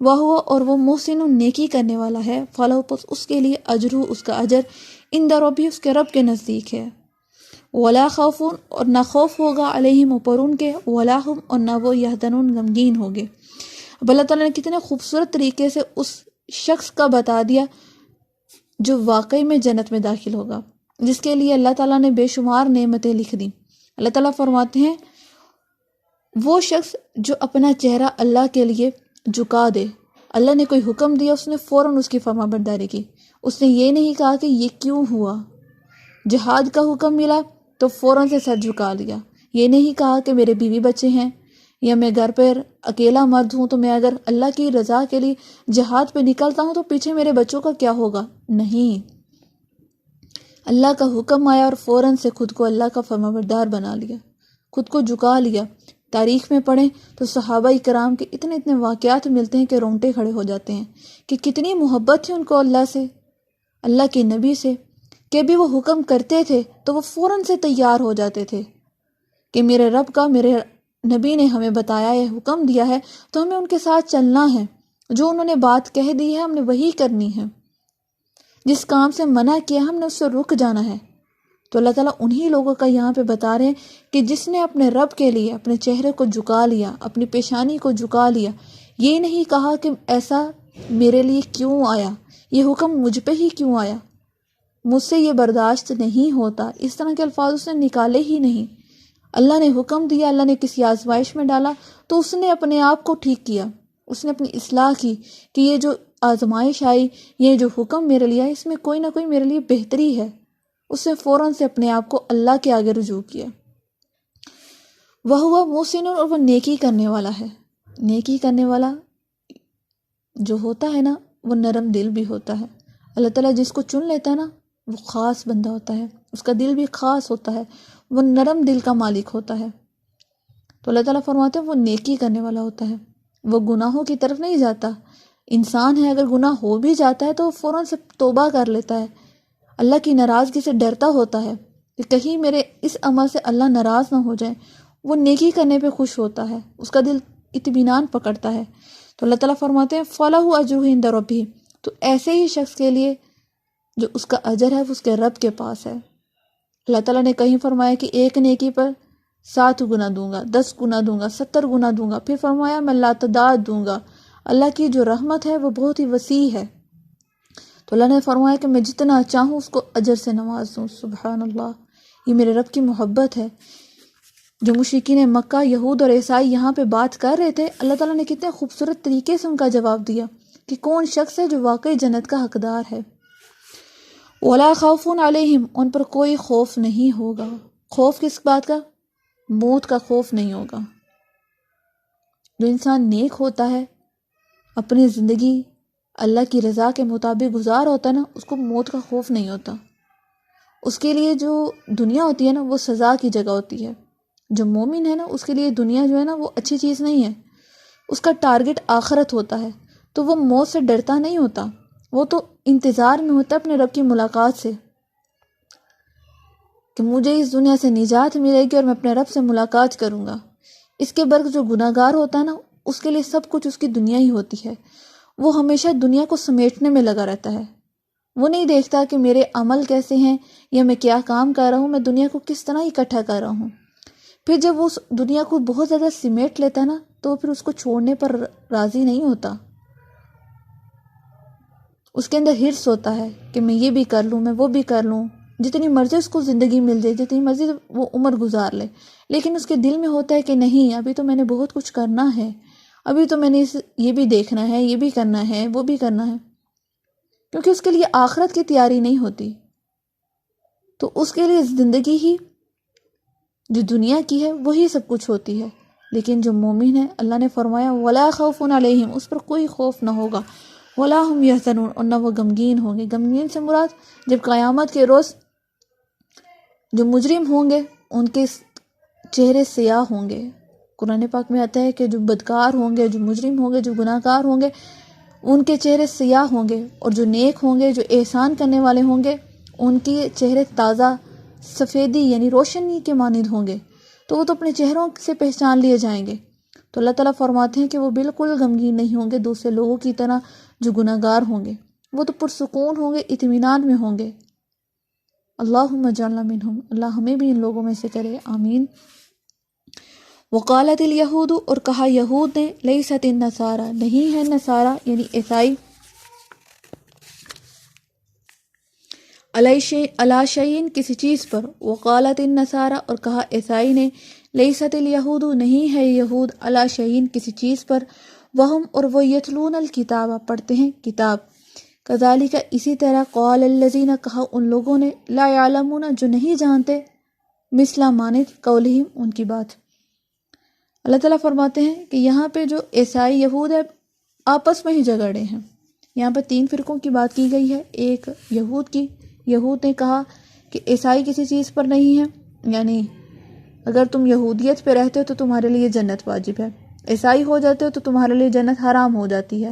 وہ اور وہ محسن نیکی کرنے والا ہے، فلاح پس اس کے لیے اجرہ اس کا اجر عند ربہ اس کے رب کے نزدیک ہے، ولا خوف اور نہ خوف ہوگا علیہم اوپر ان کے، ولا ہم اور نہ وہ یحزنون غمگین ہوگے۔ اب اللہ تعالیٰ نے کتنے خوبصورت طریقے سے اس شخص کا بتا دیا جو واقعی میں جنت میں داخل ہوگا، جس کے لیے اللہ تعالیٰ نے بے شمار نعمتیں لکھ دیں۔ اللہ تعالیٰ فرماتے ہیں وہ شخص جو اپنا چہرہ اللہ کے لیے جھکا دے، اللہ نے کوئی حکم دیا اس نے فوراً اس کی فرما برداری کی، اس نے یہ نہیں کہا کہ یہ کیوں ہوا، جہاد کا حکم ملا تو فوراً سے سر جھکا لیا، یہ نہیں کہا کہ میرے بیوی بچے ہیں یا میں گھر پر اکیلا مرد ہوں تو میں اگر اللہ کی رضا کے لیے جہاد پہ نکلتا ہوں تو پیچھے میرے بچوں کا کیا ہوگا، نہیں، اللہ کا حکم آیا اور فوراً سے خود کو اللہ کا فرمانبردار بنا لیا، خود کو جھکا لیا۔ تاریخ میں پڑھیں تو صحابہ کرام کے اتنے واقعات ملتے ہیں کہ رونگٹے کھڑے ہو جاتے ہیں کہ کتنی محبت تھی ان کو اللہ سے، اللہ کے نبی سے، کہ بھی وہ حکم کرتے تھے تو وہ فوراً سے تیار ہو جاتے تھے کہ میرے رب کا، میرے نبی نے ہمیں بتایا ہے، حکم دیا ہے تو ہمیں ان کے ساتھ چلنا ہے، جو انہوں نے بات کہہ دی ہے ہم نے وہی کرنی ہے، جس کام سے منع کیا ہم نے اس سے رک جانا ہے۔ تو اللہ تعالیٰ انہی لوگوں کا یہاں پہ بتا رہے ہیں کہ جس نے اپنے رب کے لیے اپنے چہرے کو جھکا لیا، اپنی پیشانی کو جھکا لیا، یہ نہیں کہا کہ ایسا میرے لیے کیوں آیا، یہ حکم مجھ پہ ہی کیوں آیا، مجھ سے یہ برداشت نہیں ہوتا، اس طرح کے الفاظ اس نے نکالے ہی نہیں۔ اللہ نے حکم دیا، اللہ نے کسی آزمائش میں ڈالا تو اس نے اپنے آپ کو ٹھیک کیا، اس نے اپنی اصلاح کی کہ یہ جو آزمائش آئی، یہ جو حکم میرے لیے آیا، اس میں کوئی نہ کوئی میرے لیے بہتری ہے، اس نے فوراً سے اپنے آپ کو اللہ کے آگے رجوع کیا۔ وہ محسن اور وہ نیکی کرنے والا ہے، نیکی کرنے والا جو ہوتا ہے نا وہ نرم دل بھی ہوتا ہے، اللہ تعالیٰ جس کو چن لیتا ہے نا وہ خاص بندہ ہوتا ہے، اس کا دل بھی خاص ہوتا ہے، وہ نرم دل کا مالک ہوتا ہے۔ تو اللہ تعالیٰ فرماتے ہیں وہ نیکی کرنے والا ہوتا ہے، وہ گناہوں کی طرف نہیں جاتا۔ انسان ہے اگر گناہ ہو بھی جاتا ہے تو وہ فوراً سے توبہ کر لیتا ہے، اللہ کی ناراضگی سے ڈرتا ہوتا ہے کہ کہیں میرے اس عمل سے اللہ ناراض نہ ہو جائے، وہ نیکی کرنے پہ خوش ہوتا ہے، اس کا دل اطمینان پکڑتا ہے۔ تو اللہ تعالیٰ فرماتے ہیں فَلَهُ أَجْرُهُ عِندَ رَبِّهِ، تو ایسے ہی شخص کے لیے جو اس کا اجر ہے وہ اس کے رب کے پاس ہے۔ اللہ تعالیٰ نے کہیں فرمایا کہ ایک نیکی پر 7 گنا دوں گا، 10 گنا دوں گا، 70 گنا دوں گا، پھر فرمایا میں لاتعداد دوں گا۔ اللہ کی جو رحمت ہے وہ بہت ہی وسیع ہے، تو اللہ نے فرمایا کہ میں جتنا چاہوں اس کو اجر سے نواز دوں۔ سبحان اللہ، یہ میرے رب کی محبت ہے۔ جو مشرکین مکہ، یہود اور عیسائی یہاں پہ بات کر رہے تھے، اللہ تعالیٰ نے کتنے خوبصورت طریقے سے ان کا جواب دیا کہ کون شخص ہے جو واقعی جنت کا حقدار ہے۔ وَلَا خَوْفٌ عَلَيْهِمْ، ان پر کوئی خوف نہیں ہوگا۔ خوف کس بات کا؟ موت کا خوف نہیں ہوگا۔ جو انسان نیک ہوتا ہے، اپنی زندگی اللہ کی رضا کے مطابق گزار ہوتا ہے نا، اس کو موت کا خوف نہیں ہوتا۔ اس کے لیے جو دنیا ہوتی ہے نا وہ سزا کی جگہ ہوتی ہے۔ جو مومن ہے نا اس کے لیے دنیا جو ہے نا وہ اچھی چیز نہیں ہے، اس کا ٹارگٹ آخرت ہوتا ہے، تو وہ موت سے ڈرتا نہیں ہوتا، وہ تو انتظار میں ہوتا ہے اپنے رب کی ملاقات سے کہ مجھے اس دنیا سے نجات ملے گی اور میں اپنے رب سے ملاقات کروں گا۔ اس کے برعکس جو گناہ گار ہوتا ہے نا اس کے لیے سب کچھ اس کی دنیا ہی ہوتی ہے، وہ ہمیشہ دنیا کو سمیٹنے میں لگا رہتا ہے، وہ نہیں دیکھتا کہ میرے عمل کیسے ہیں یا میں کیا کام کر رہا ہوں، میں دنیا کو کس طرح اکٹھا کر رہا ہوں۔ پھر جب وہ اس دنیا کو بہت زیادہ سمیٹ لیتا ہے نا تو پھر اس کو چھوڑنے پر راضی نہیں ہوتا، اس کے اندر حرص ہوتا ہے کہ میں یہ بھی کر لوں، میں وہ بھی کر لوں، جتنی مرضی اس کو زندگی مل جائے، جتنی مرضی وہ عمر گزار لے، لیکن اس کے دل میں ہوتا ہے کہ نہیں، ابھی تو میں نے بہت کچھ کرنا ہے، ابھی تو میں نے یہ بھی دیکھنا ہے، یہ بھی کرنا ہے، وہ بھی کرنا ہے، کیونکہ اس کے لیے آخرت کی تیاری نہیں ہوتی۔ تو اس کے لیے زندگی ہی جو دنیا کی ہے وہی سب کچھ ہوتی ہے۔ لیکن جو مومن ہے، اللہ نے فرمایا وَلَا خَوْفٌ عَلَيْهِمْ، اس پر کوئی خوف نہ ہوگا، وَلَا هُمْ يَحْزَنُونَ، اور نہ وہ غمگین ہوں گے۔ غمگین سے مراد جب قیامت کے روز جو مجرم ہوں گے ان کے چہرے سیاہ ہوں گے۔ قرآن پاک میں آتا ہے کہ جو بدکار ہوں گے، جو مجرم ہوں گے، جو گناہ گار ہوں گے، ان کے چہرے سیاہ ہوں گے، اور جو نیک ہوں گے، جو احسان کرنے والے ہوں گے، ان کے چہرے تازہ سفیدی یعنی روشنی کے مانند ہوں گے، تو وہ تو اپنے چہروں سے پہچان لیے جائیں گے۔ تو اللہ تعالیٰ فرماتے ہیں کہ وہ بالکل غمگین نہیں ہوں گے دوسرے لوگوں کی طرح جو گناہ گار ہوں گے، وہ تو پرسکون ہوں گے، اطمینان میں ہوں گے۔ اللہم اجعلنا منہم، اللہ ہمیں بھی ان لوگوں میں سے کرے، آمین۔ وقالت الیہود، اور کہا یہود نے، لیست النصارى، نہیں ہے نصارہ یعنی عیسائی، علی شیء کسی چیز پر، وقالت النصارى، اور کہا عیسائی نے، لیست الیہود، نہیں ہے یہود، علی شیء کسی چیز پر، وہم، اور وہ یتلون الکتاب، پڑھتے ہیں کتاب، کذالک اسی طرح، قال الذین، کہا ان لوگوں نے، لا یعلمون جو نہیں جانتے، مثل مانند قولہم ان کی بات۔ اللہ تعالیٰ فرماتے ہیں کہ یہاں پہ جو عیسائی یہود ہے آپس میں ہی جھگڑے ہیں۔ یہاں پہ 3 فرقوں کی بات کی گئی ہے، ایک یہود کی، یہود نے کہا کہ عیسائی کسی چیز پر نہیں ہے، یعنی اگر تم یہودیت پہ رہتے ہو تو تمہارے لیے جنت واجب ہے، عیسائی ہو جاتے ہو تو تمہارے لیے جنت حرام ہو جاتی ہے۔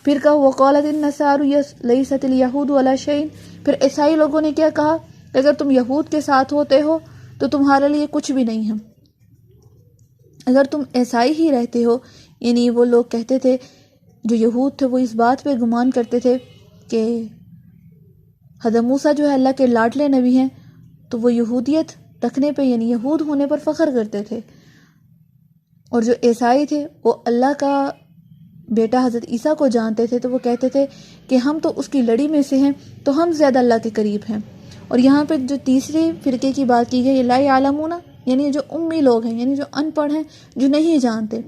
پھر کہا وقالت النصارى لیست الیہود علی شیء، پھر عیسائی لوگوں نے کیا کہا کہ اگر تم یہود کے ساتھ ہوتے ہو تو تمہارے لیے کچھ بھی نہیں ہے، اگر تم عیسائی ہی رہتے ہو، یعنی وہ لوگ کہتے تھے، جو یہود تھے وہ اس بات پہ گمان کرتے تھے کہ حضرت موسیٰ جو ہے اللہ کے لاڈلے نبی ہیں، تو وہ یہودیت رکھنے پہ یعنی یہود ہونے پر فخر کرتے تھے، اور جو عیسائی تھے وہ اللہ کا بیٹا حضرت عیسیٰ کو جانتے تھے، تو وہ کہتے تھے کہ ہم تو اس کی لڑی میں سے ہیں، تو ہم زیادہ اللہ کے قریب ہیں۔ اور یہاں پہ جو تیسری فرقے کی بات کی گئی، لا یعلمون، یعنی جو امی لوگ ہیں، یعنی جو ان پڑھ ہیں، جو نہیں جانتے،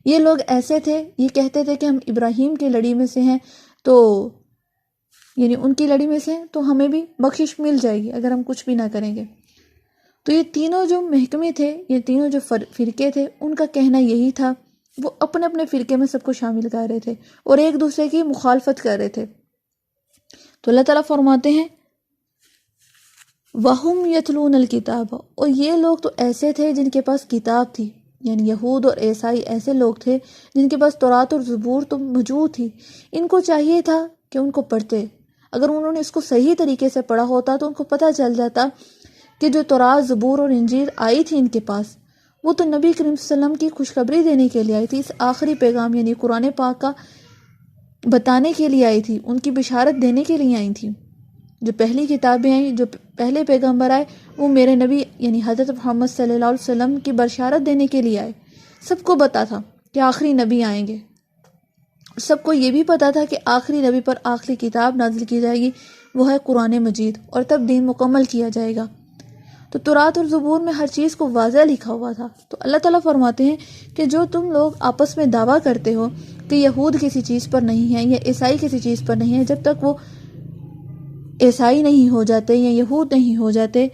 یہ لوگ ایسے تھے، یہ کہتے تھے کہ ہم ابراہیم کی لڑی میں سے ہیں، تو یعنی ان کی لڑی میں سے ہیں تو ہمیں بھی بخشش مل جائے گی اگر ہم کچھ بھی نہ کریں گے۔ تو یہ تینوں جو محکمے تھے، یہ تینوں جو فرقے تھے، ان کا کہنا یہی تھا، وہ اپنے اپنے فرقے میں سب کو شامل کر رہے تھے اور ایک دوسرے کی مخالفت کر رہے تھے۔ تو اللہ تعالیٰ فرماتے ہیں وَهُمْ يَتْلُونَ الْكِتَابَ، اور یہ لوگ تو ایسے تھے جن کے پاس کتاب تھی، یعنی یہود اور عیسائی ایسے لوگ تھے جن کے پاس تورات اور زبور تو موجود تھی، ان کو چاہیے تھا کہ ان کو پڑھتے، اگر انہوں نے اس کو صحیح طریقے سے پڑھا ہوتا تو ان کو پتہ چل جاتا کہ جو تورات، زبور اور انجیل آئی تھی ان کے پاس، وہ تو نبی کریم صلی اللہ علیہ وسلم کی خوشخبری دینے کے لیے آئی تھی، اس آخری پیغام یعنی قرآن پاک کا بتانے کے لیے آئی تھی، ان کی بشارت دینے کے لیے آئی تھیں۔ جو پہلی کتابیں آئیں، جو پہلے پیغمبر آئے، وہ میرے نبی یعنی حضرت محمد صلی اللہ علیہ وسلم کی بشارت دینے کے لیے آئے۔ سب کو پتہ تھا کہ آخری نبی آئیں گے، سب کو یہ بھی پتہ تھا کہ آخری نبی پر آخری کتاب نازل کی جائے گی، وہ ہے قرآن مجید، اور تب دین مکمل کیا جائے گا۔ تو تورات اور زبور میں ہر چیز کو واضح لکھا ہوا تھا۔ تو اللہ تعالیٰ فرماتے ہیں کہ جو تم لوگ آپس میں دعویٰ کرتے ہو کہ یہود کسی چیز پر نہیں ہیں یا عیسائی کسی چیز پر نہیں ہیں، جب تک وہ عیسائی نہیں ہو جاتے یا یہود نہیں ہو جاتے،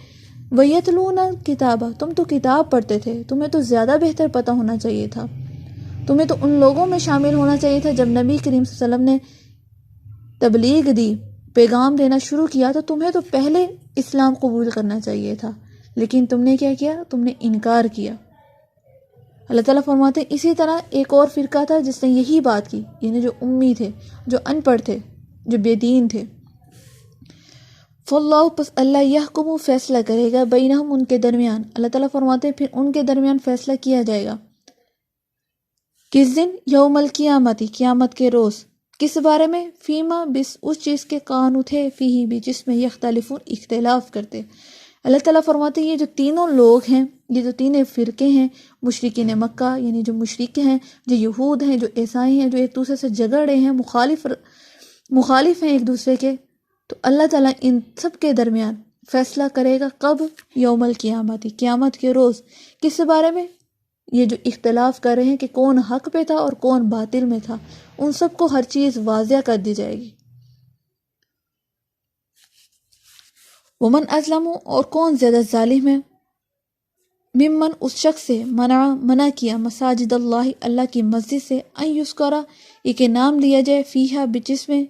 وَيَتْلُونَ الْكِتَابَ، تم تو کتاب پڑھتے تھے، تمہیں تو زیادہ بہتر پتہ ہونا چاہیے تھا، تمہیں تو ان لوگوں میں شامل ہونا چاہیے تھا۔ جب نبی کریم صلی اللہ علیہ وسلم نے تبلیغ دی، پیغام دینا شروع کیا، تو تمہیں تو پہلے اسلام قبول کرنا چاہیے تھا، لیکن تم نے کیا کیا؟ تم نے انکار کیا۔ اللہ تعالیٰ فرماتے ہیں اسی طرح ایک اور فرقہ تھا جس نے یہی بات کی، یعنی جو امی تھے، جو ان پڑھ تھے، جو بے دین تھے۔ فاللہ، پس اللہ یحکم، فیصلہ کرے گا، بینہم، ان کے درمیان۔ اللہ تعالیٰ فرماتے ہیں پھر ان کے درمیان فیصلہ کیا جائے گا۔ کس دن؟ یوم القیامت، قیامت کے روز۔ کس بارے میں؟ فیما، بس اس چیز کے کانو تھے، فیہی بھی، جس میں یختلفون، اختلاف کرتے۔ اللہ تعالیٰ فرماتے ہیں یہ جو تینوں لوگ ہیں، یہ جو تینوں فرقے ہیں، مشرکین مکہ یعنی جو مشرک ہیں، جو یہود ہیں، جو عیسائی ہیں، جو ایک دوسرے سے جھگڑ رہے ہیں، مخالف ہیں ایک دوسرے کے، تو اللہ تعالیٰ ان سب کے درمیان فیصلہ کرے گا۔ کب؟ یوم القیامت، قیامت کے روز۔ کس بارے میں؟ یہ جو اختلاف کر رہے ہیں کہ کون حق پہ تھا اور کون باطل میں تھا، ان سب کو ہر چیز واضح کر دی جائے گی۔ ومن ازلم، اور کون زیادہ ظالم ہے، ممن، اس شخص سے، منع کیا، مساجد اللہ، اللہ کی مسجد سے، ان یذکر، یہ کہ نام لیا جائے، فیہا، بجس میں،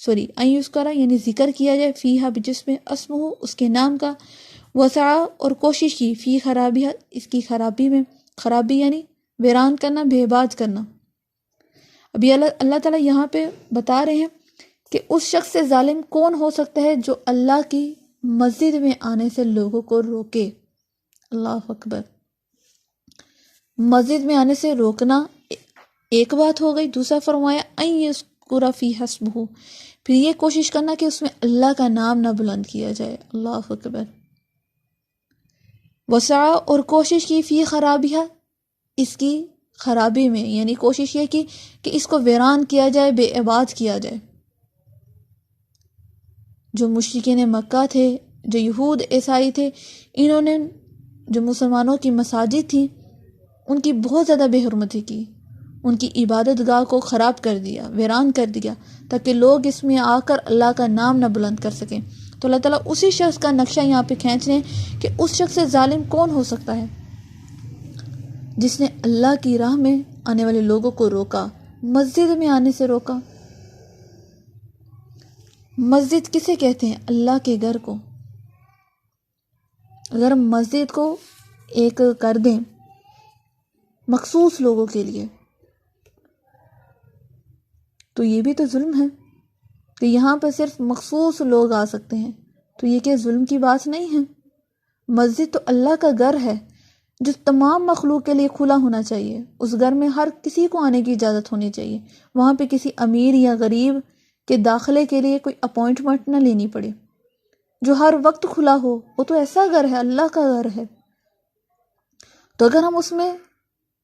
ان یذکر یعنی ذکر کیا جائے، فیہا، بجس میں، اسمہ، اس کے نام کا، وسعا، اور کوشش کی، فی خرابیہ، اس کی خرابی میں، خرابی یعنی ویران کرنا، بے باز کرنا۔ ابھی اللہ تعالیٰ یہاں پہ بتا رہے ہیں کہ اس شخص سے ظالم کون ہو سکتا ہے جو اللہ کی مسجد میں آنے سے لوگوں کو روکے۔ اللہ اکبر، مسجد میں آنے سے روکنا ایک بات ہو گئی. دوسرا فرمایا ان یذکر فی حسبہ، پھر یہ کوشش کرنا کہ اس میں اللہ کا نام نہ بلند کیا جائے. اللہ اکبر. وسعی، اور کوشش کی، فی خرابیہ، اس کی خرابی میں، یعنی کوشش یہ کی کہ اس کو ویران کیا جائے، بے عباد کیا جائے. جو مشرکین مکہ تھے، جو یہود عیسائی تھے، انہوں نے جو مسلمانوں کی مساجد تھیں ان کی بہت زیادہ بے حرمتی کی، ان کی عبادت گاہ کو خراب کر دیا، ویران کر دیا، تاکہ لوگ اس میں آ کر اللہ کا نام نہ بلند کر سکیں. تو اللہ تعالیٰ اسی شخص کا نقشہ یہاں پہ کھینچ رہے ہیں کہ اس شخص سے ظالم کون ہو سکتا ہے جس نے اللہ کی راہ میں آنے والے لوگوں کو روکا، مسجد میں آنے سے روکا. مسجد کسے کہتے ہیں؟ اللہ کے گھر کو. اگر ہم مسجد کو ایک کر دیں مخصوص لوگوں کے لیے تو یہ بھی تو ظلم ہے کہ یہاں پہ صرف مخصوص لوگ آ سکتے ہیں. تو یہ کہ ظلم کی بات نہیں ہے. مسجد تو اللہ کا گھر ہے جو تمام مخلوق کے لیے کھلا ہونا چاہیے. اس گھر میں ہر کسی کو آنے کی اجازت ہونی چاہیے. وہاں پہ کسی امیر یا غریب کے داخلے کے لیے کوئی اپوائنٹمنٹ نہ لینی پڑے، جو ہر وقت کھلا ہو. وہ تو ایسا گھر ہے، اللہ کا گھر ہے. تو اگر ہم اس میں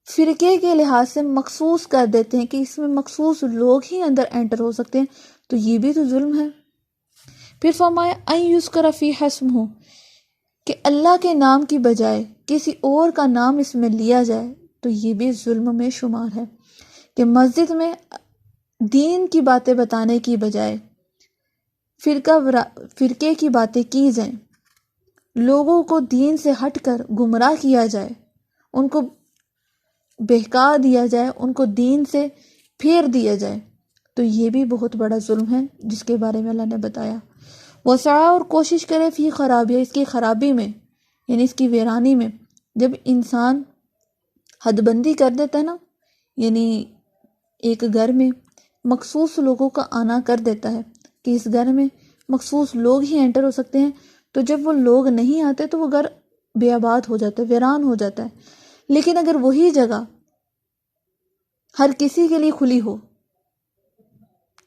فرقے کے لحاظ سے مخصوص کر دیتے ہیں کہ اس میں مخصوص لوگ ہی اندر انٹر ہو سکتے ہیں تو یہ بھی تو ظلم ہے. پھر فرمایا ان یذکر فی حسبہ، کہ اللہ کے نام کی بجائے کسی اور کا نام اس میں لیا جائے تو یہ بھی ظلم میں شمار ہے. کہ مسجد میں دین کی باتیں بتانے کی بجائے فرقے کی باتیں کی جائیں، لوگوں کو دین سے ہٹ کر گمراہ کیا جائے، ان کو بہکا دیا جائے، ان کو دین سے پھیر دیا جائے، تو یہ بھی بہت بڑا ظلم ہے جس کے بارے میں اللہ نے بتایا. وسعی، اور کوشش کرے، فی خرابیہ، اس کی خرابی میں، یعنی اس کی ویرانی میں. جب انسان حد بندی کر دیتا ہے نا، یعنی ایک گھر میں مخصوص لوگوں کا آنا کر دیتا ہے کہ اس گھر میں مخصوص لوگ ہی انٹر ہو سکتے ہیں، تو جب وہ لوگ نہیں آتے تو وہ گھر بے آباد ہو جاتا ہے، ویران ہو جاتا ہے. لیکن اگر وہی جگہ ہر کسی کے لیے کھلی ہو،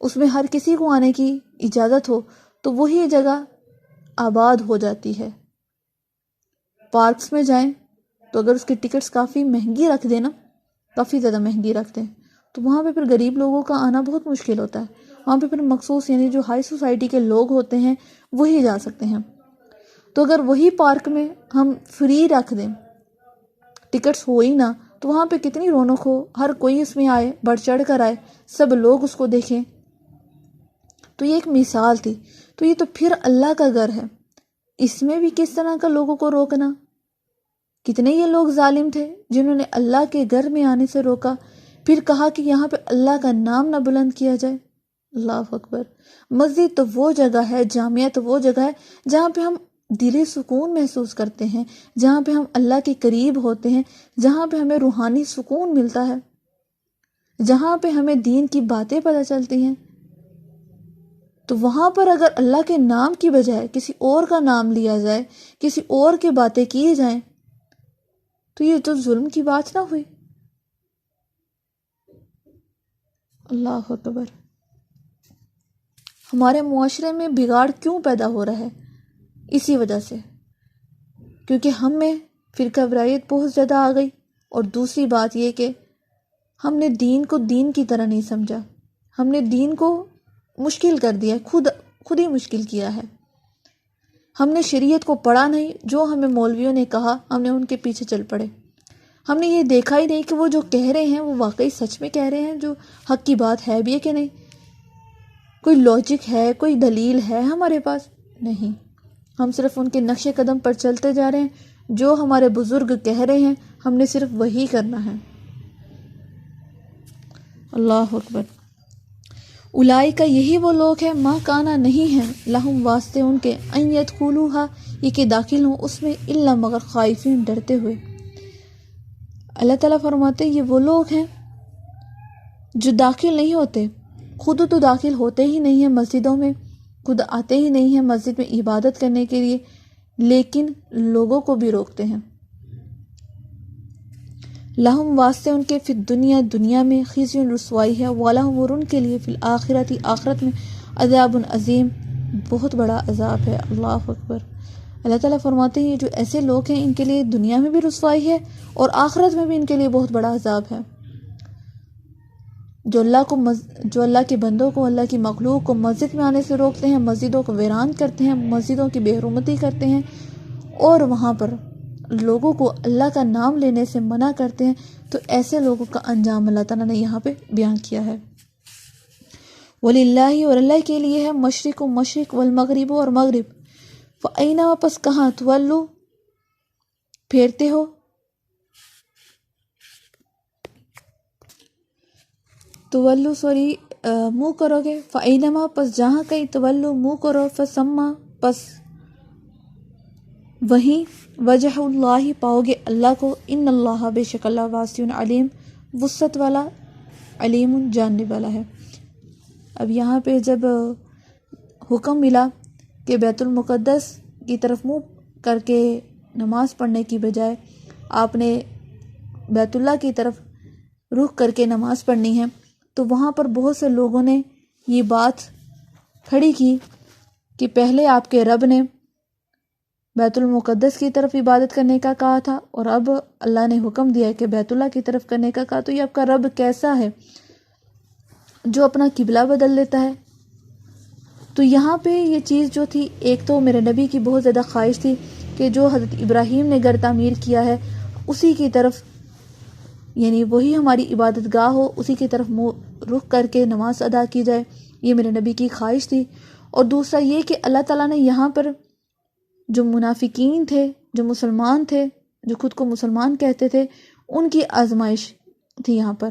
اس میں ہر کسی کو آنے کی اجازت ہو، تو وہی جگہ آباد ہو جاتی ہے. پارکس میں جائیں تو اگر اس کی ٹکٹس کافی مہنگی رکھ دیں نا، کافی زیادہ مہنگی رکھ دیں، تو وہاں پہ پھر غریب لوگوں کا آنا بہت مشکل ہوتا ہے. وہاں پہ پھر مخصوص یعنی جو ہائی سوسائٹی کے لوگ ہوتے ہیں وہی جا سکتے ہیں. تو اگر وہی پارک میں ہم فری رکھ دیں، ٹکٹس ہو ہی نہ، تو وہاں پہ کتنی رونق ہو، ہر کوئی اس میں آئے، بڑھ چڑھ کر آئے، سب لوگ اس کو دیکھیں. تو یہ ایک مثال تھی. تو یہ تو پھر اللہ کا گھر ہے، اس میں بھی کس طرح کا لوگوں کو روکنا. کتنے یہ لوگ ظالم تھے جنہوں نے اللہ کے گھر میں آنے سے روکا، پھر کہا کہ یہاں پہ اللہ کا نام نہ بلند کیا جائے. اللہ اکبر. مسجد تو وہ جگہ ہے، جامعہ تو وہ جگہ ہے جہاں پہ ہم دلی سکون محسوس کرتے ہیں، جہاں پہ ہم اللہ کے قریب ہوتے ہیں، جہاں پہ ہمیں روحانی سکون ملتا ہے، جہاں پہ ہمیں دین کی باتیں پتہ چلتی ہیں. تو وہاں پر اگر اللہ کے نام کی بجائے کسی اور کا نام لیا جائے، کسی اور کی باتیں کی جائیں، تو یہ تو ظلم کی بات نہ ہوئی. اللہ اکبر. ہمارے معاشرے میں بگاڑ کیوں پیدا ہو رہا ہے؟ اسی وجہ سے، کیونکہ ہم میں فرقہ واریت بہت زیادہ آ گئی، اور دوسری بات یہ کہ ہم نے دین کو دین کی طرح نہیں سمجھا. ہم نے دین کو مشکل کر دیا، خود ہی مشکل کیا ہے. ہم نے شریعت کو پڑھا نہیں، جو ہمیں مولویوں نے کہا ہم نے ان کے پیچھے چل پڑے. ہم نے یہ دیکھا ہی نہیں کہ وہ جو کہہ رہے ہیں وہ واقعی سچ میں کہہ رہے ہیں، جو حق کی بات ہے بھی ہے کہ نہیں، کوئی لاجک ہے، کوئی دلیل ہے ہمارے پاس؟ نہیں. ہم صرف ان کے نقش قدم پر چلتے جا رہے ہیں. جو ہمارے بزرگ کہہ رہے ہیں ہم نے صرف وہی کرنا ہے. اللہ اکبر. اولئک، یہی وہ لوگ ہیں، ما کانا نہیں ہیں، لہم واسطے ان کے، ان یدخلوہا، یہ کہ داخل ہوں اس میں، الا مگر خائفین، ڈرتے ہوئے. اللہ تعالیٰ فرماتے ہیں یہ وہ لوگ ہیں جو داخل نہیں ہوتے، خود تو داخل ہوتے ہی نہیں ہیں مسجدوں میں، خود آتے ہی نہیں ہیں مسجد میں عبادت کرنے کے لیے، لیکن لوگوں کو بھی روکتے ہیں، لہم واسطے ان کے فی الدنیا دنیا میں خزی رسوائی ہے، ولہم اور ان کے لیے فی الآخرت آخرت میں عذاب عظیم بہت بڑا عذاب ہے۔ اللہ اکبر۔ اللہ تعالیٰ فرماتے ہیں یہ جو ایسے لوگ ہیں ان کے لیے دنیا میں بھی رسوائی ہے اور آخرت میں بھی ان کے لیے بہت بڑا عذاب ہے۔ جو اللہ کے بندوں کو، اللہ کی مخلوق کو مسجد میں آنے سے روکتے ہیں، مسجدوں کو ویران کرتے ہیں، مسجدوں کی بے حرمتی کرتے ہیں اور وہاں پر لوگوں کو اللہ کا نام لینے سے منع کرتے ہیں، تو ایسے لوگوں کا انجام اللہ تعالیٰ نے یہاں پہ بیان کیا ہے۔ وَلِلَّهِ اور اللہ کے لیے ہے مشرق و مشرق، والمغرب اور مغرب، فَأَيْنَا پس کہاں، تولو پھیرتے ہو، تولو منہ کرو گے، فَأَيْنَمَا پس جہاں کہیں، تولو منہ کرو، فَسَمَّا پس وہیں، وجہ اللہ پاؤ گے اللہ کو، ان اللہ بے شک اللہ واسع علیم وسعت والا، علیم جاننے والا ہے۔ اب یہاں پہ جب حکم ملا کہ بیت المقدس کی طرف منہ کر کے نماز پڑھنے کی بجائے آپ نے بیت اللہ کی طرف رخ کر کے نماز پڑھنی ہے، تو وہاں پر بہت سے لوگوں نے یہ بات کھڑی کی کہ پہلے آپ کے رب نے بیت المقدس کی طرف عبادت کرنے کا کہا تھا اور اب اللہ نے حکم دیا کہ بیت اللہ کی طرف کرنے کا کہا، تو یہ آپ کا رب کیسا ہے جو اپنا قبلہ بدل لیتا ہے؟ تو یہاں پہ یہ چیز جو تھی، ایک تو میرے نبی کی بہت زیادہ خواہش تھی کہ جو حضرت ابراہیم نے گھر تعمیر کیا ہے اسی کی طرف، یعنی وہی ہماری عبادت گاہ ہو، اسی کی طرف رخ کر کے نماز ادا کی جائے، یہ میرے نبی کی خواہش تھی۔ اور دوسرا یہ کہ اللہ تعالیٰ نے یہاں پر جو منافقین تھے، جو مسلمان تھے، جو خود کو مسلمان کہتے تھے، ان کی آزمائش تھی یہاں پر،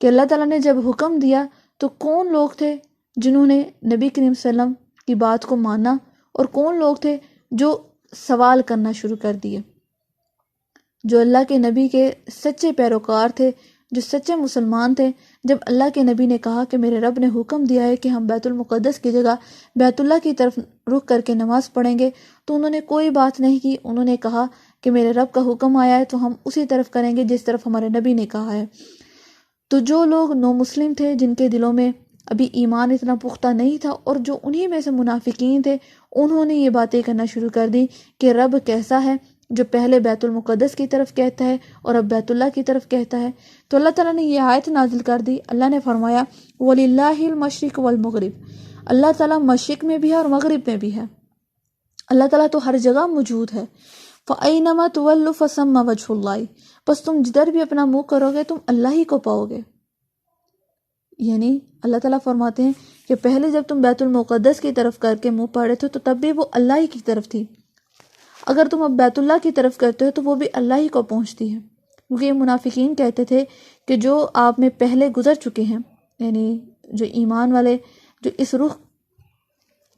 کہ اللہ تعالیٰ نے جب حکم دیا تو کون لوگ تھے جنہوں نے نبی کریم صلی اللہ علیہ وسلم کی بات کو مانا اور کون لوگ تھے جو سوال کرنا شروع کر دیے۔ جو اللہ کے نبی کے سچے پیروکار تھے، جو سچے مسلمان تھے، جب اللہ کے نبی نے کہا کہ میرے رب نے حکم دیا ہے کہ ہم بیت المقدس کی جگہ بیت اللہ کی طرف رخ کر کے نماز پڑھیں گے، تو انہوں نے کوئی بات نہیں کی، انہوں نے کہا کہ میرے رب کا حکم آیا ہے تو ہم اسی طرف کریں گے جس طرف ہمارے نبی نے کہا ہے۔ تو جو لوگ نو مسلم تھے، جن کے دلوں میں ابھی ایمان اتنا پختہ نہیں تھا، اور جو انہی میں سے منافقین تھے، انہوں نے یہ باتیں کرنا شروع کر دی کہ رب کیسا ہے جو پہلے بیت المقدس کی طرف کہتا ہے اور اب بیت اللہ کی طرف کہتا ہے۔ تو اللہ تعالیٰ نے یہ آیت نازل کر دی۔ اللہ نے فرمایا وَلِلَّهِ الْمَشْرِقُ وَالْمَغْرِبُ، اللہ تعالیٰ مشرق میں بھی ہے اور مغرب میں بھی ہے، اللہ تعالیٰ تو ہر جگہ موجود ہے۔ فَأَيْنَمَا تُوَلُّوا فَثَمَّ وَجْهُ اللَّهِ، پس تم جدھر بھی اپنا منہ کرو گے تم اللہ ہی کو پاؤ گے۔ یعنی اللہ تعالیٰ فرماتے ہیں کہ پہلے جب تم بیت المقدس کی طرف کر کے منہ پڑھ رہے تھے تو تب بھی وہ اللہ ہی کی طرف تھی، اگر تم اب بیت اللہ کی طرف کرتے ہو تو وہ بھی اللہ ہی کو پہنچتی ہے، کیونکہ یہ منافقین کہتے تھے کہ جو آپ میں پہلے گزر چکے ہیں، یعنی جو ایمان والے جو اس رخ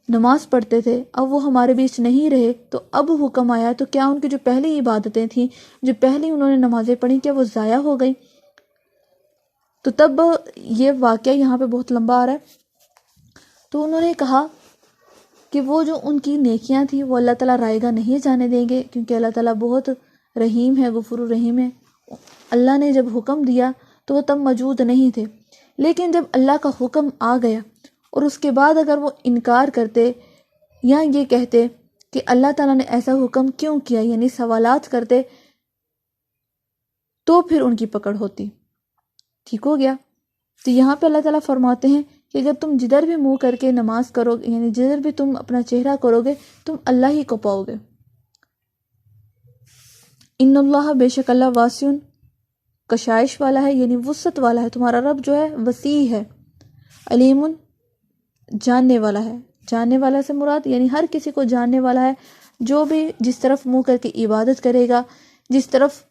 نماز پڑھتے تھے، اب وہ ہمارے بیچ نہیں رہے، تو اب حکم آیا تو کیا ان کی جو پہلی عبادتیں تھیں، جو پہلی انہوں نے نمازیں پڑھی، کیا وہ ضائع ہو گئی؟ تو تب یہ واقعہ یہاں پہ بہت لمبا آ رہا ہے۔ تو انہوں نے کہا کہ وہ جو ان کی نیکیاں تھیں وہ اللہ تعالیٰ رائے گاہ نہیں جانے دیں گے، کیونکہ اللہ تعالیٰ بہت رحیم ہے، غفور الرحیم ہے۔ اللہ نے جب حکم دیا تو وہ تب موجود نہیں تھے، لیکن جب اللہ کا حکم آ گیا اور اس کے بعد اگر وہ انکار کرتے یا یہ کہتے کہ اللہ تعالیٰ نے ایسا حکم کیوں کیا، یعنی سوالات کرتے، تو پھر ان کی پکڑ ہوتی۔ ٹھیک ہو گیا؟ تو یہاں پہ اللہ تعالیٰ فرماتے ہیں کہ اگر تم جدھر بھی منہ کر کے نماز کرو گے، یعنی جدھر بھی تم اپنا چہرہ کرو گے تم اللہ ہی کو پاؤ گے۔ ان اللہ بے شک اللہ واسع کشائش والا ہے، یعنی وسعت والا ہے، تمہارا رب جو ہے وسیع ہے، علیم جاننے والا ہے۔ جاننے والا سے مراد یعنی ہر کسی کو جاننے والا ہے، جو بھی جس طرف منہ کر کے عبادت کرے گا، جس طرف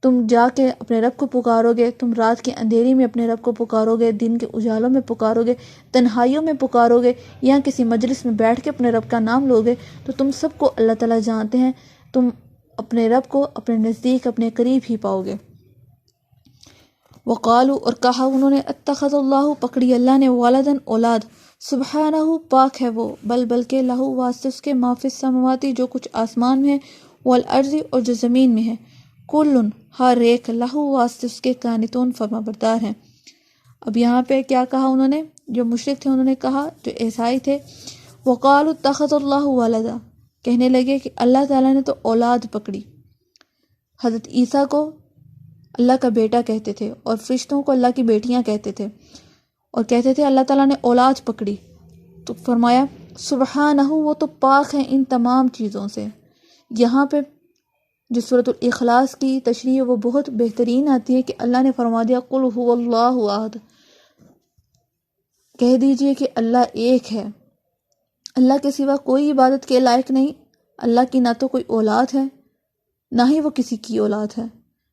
تم جا کے اپنے رب کو پکارو گے، تم رات کے اندھیری میں اپنے رب کو پکارو گے، دن کے اجالوں میں پکارو گے، تنہائیوں میں پکارو گے، یا کسی مجلس میں بیٹھ کے اپنے رب کا نام لو گے، تو تم سب کو اللہ تعالیٰ جانتے ہیں، تم اپنے رب کو اپنے نزدیک اپنے قریب ہی پاؤ گے۔ وقالو اور کہا انہوں نے، اتخذ اللہ پکڑی اللہ نے، والدن اولاد، سبحانہ پاک ہے وہ، بلکہ لہو واسطے اس کے ما فی السماواتی جو کچھ آسمان میں ہے، والارض اور جو زمین میں ہے، کلن ہر ایک لہو واسطے اس کے قانتون فرما بردار ہیں۔ اب یہاں پہ کیا کہا انہوں نے، جو مشرک تھے انہوں نے کہا، جو عیسائی تھے، وقالوا اتخذ اللہ ولدا، کہنے لگے کہ اللہ تعالیٰ نے تو اولاد پکڑی۔ حضرت عیسیٰ کو اللہ کا بیٹا کہتے تھے اور فرشتوں کو اللہ کی بیٹیاں کہتے تھے، اور کہتے تھے اللہ تعالیٰ نے اولاد پکڑی۔ تو فرمایا سبحانہ، وہ تو پاک ہیں ان تمام چیزوں سے۔ یہاں پہ جو سورۃ الاخلاص کی تشریح ہے وہ بہت بہترین آتی ہے کہ اللہ نے فرما دیا قل هو اللہ احد، کہہ دیجئے کہ اللہ ایک ہے، اللہ کے سوا کوئی عبادت کے لائق نہیں، اللہ کی نہ تو کوئی اولاد ہے، نہ ہی وہ کسی کی اولاد ہے،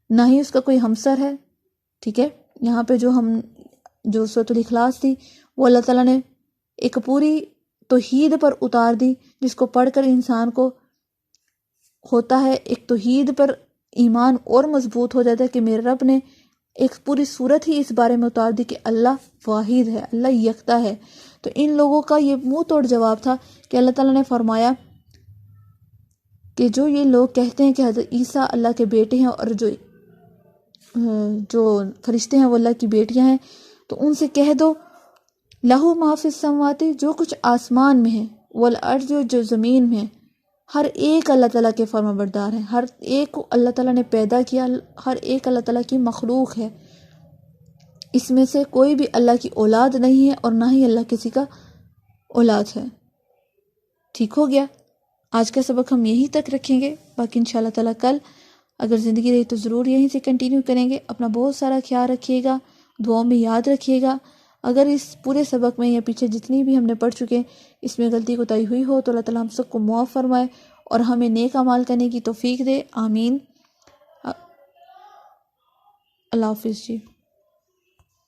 نہ ہی اس کا کوئی ہمسر ہے۔ ٹھیک ہے، یہاں پہ جو سورۃ الاخلاص تھی وہ اللہ تعالیٰ نے ایک پوری توحید پر اتار دی، جس کو پڑھ کر انسان کو ہوتا ہے ایک توحید پر ایمان اور مضبوط ہو جاتا ہے کہ میرے رب نے ایک پوری صورت ہی اس بارے میں اتار دی کہ اللہ واحد ہے، اللہ یکتا ہے۔ تو ان لوگوں کا یہ منہ توڑ جواب تھا کہ اللہ تعالیٰ نے فرمایا کہ جو یہ لوگ کہتے ہیں کہ حضرت عیسیٰ اللہ کے بیٹے ہیں اور جو فرشتے ہیں وہ اللہ کی بیٹیاں ہیں، تو ان سے کہہ دو لہو ما فی السماوات، جو کچھ آسمان میں ہے، والارض، جو زمین میں ہے، ہر ایک اللہ تعالیٰ کے فرما بردار ہیں، ہر ایک کو اللہ تعالیٰ نے پیدا کیا، ہر ایک اللہ تعالیٰ کی مخلوق ہے، اس میں سے کوئی بھی اللہ کی اولاد نہیں ہے اور نہ ہی اللہ کسی کا اولاد ہے۔ ٹھیک ہو گیا، آج کا سبق ہم یہیں تک رکھیں گے، باقی انشاءاللہ تعالیٰ کل اگر زندگی رہی تو ضرور یہیں سے کنٹینیو کریں گے۔ اپنا بہت سارا خیال رکھیے گا، دعاؤں میں یاد رکھیے گا۔ اگر اس پورے سبق میں یا پیچھے جتنی بھی ہم نے پڑھ چکے اس میں غلطی کوتاہی ہوئی ہو تو اللہ تعالیٰ ہم سب کو معاف فرمائے اور ہمیں نیک اعمال کرنے کی توفیق دے، آمین۔ اللہ حافظ جی۔